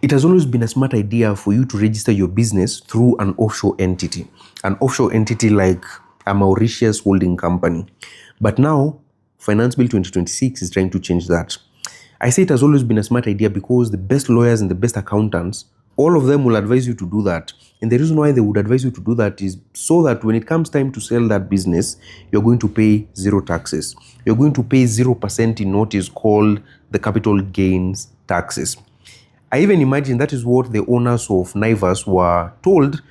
It has always been a smart idea for you to register your business through an offshore entity like a Mauritius holding company. But now, Finance Bill 2026 is trying to change that. I say it has always been a smart idea because the best lawyers and the best accountants, all of them will advise you to do that. And the reason why they would advise you to do that is so that when it comes time to sell that business, you're going to pay zero taxes. You're going to pay 0% in what is called the capital gains taxes. I even imagine that is what the owners of Naivas were told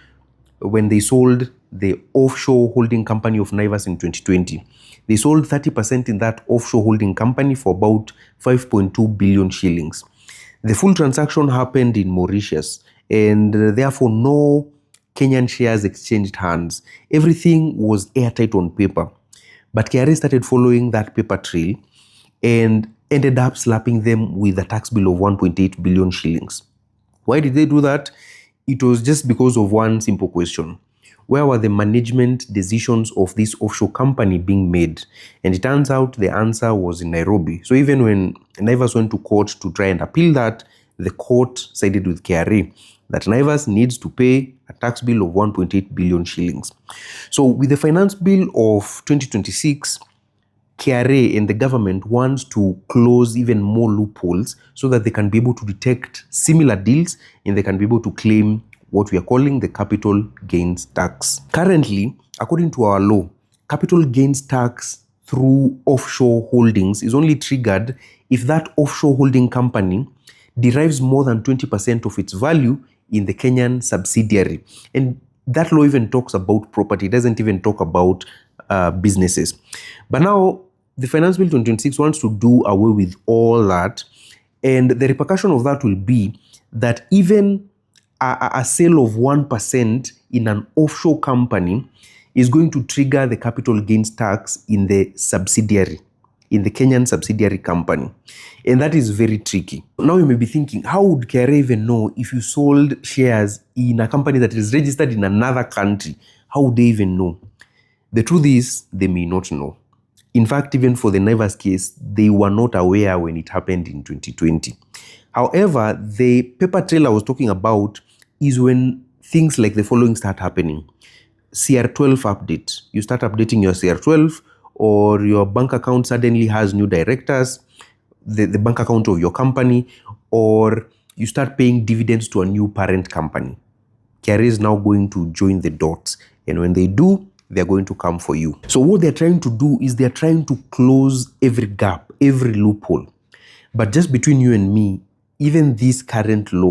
when they sold the offshore holding company of Naivas in 2020. They sold 30% in that offshore holding company for about 5.2 billion shillings. The full transaction happened in Mauritius, and therefore no Kenyan shares exchanged hands. Everything was airtight on paper. But KRA started following that paper trail and ended up slapping them with a tax bill of 1.8 billion shillings. Why did they do that? It was just because of one simple question. Where were the management decisions of this offshore company being made? And it turns out the answer was in Nairobi. So even when Naivas went to court to try and appeal that, the court sided with KRA that Naivas needs to pay a tax bill of 1.8 billion shillings. So with the finance bill of 2026, KRA and the government wants to close even more loopholes so that they can be able to detect similar deals and they can be able to claim what we are calling the capital gains tax. Currently, according to our law, capital gains tax through offshore holdings is only triggered if that offshore holding company derives more than 20% of its value in the Kenyan subsidiary. And that law even talks about property. It doesn't even talk about businesses. But now, the Finance Bill 2026 wants to do away with all that. And the repercussion of that will be that even a sale of 1% in an offshore company is going to trigger the capital gains tax in the subsidiary, in the Kenyan subsidiary company. And that is very tricky. Now you may be thinking, how would KRA even know if you sold shares in a company that is registered in another country? How would they even know? The truth is, they may not know. In fact, even for the Naivas case, they were not aware when it happened in 2020. However, the paper trail I was talking about is when things like the following start happening. CR12 update. You start updating your CR12, or your bank account suddenly has new directors, the bank account of your company, or you start paying dividends to a new parent company. KRA is now going to join the dots. And when they do, they're going to come for you. So what they're trying to do is they're trying to close every gap, every loophole. But just between you and me, even this current law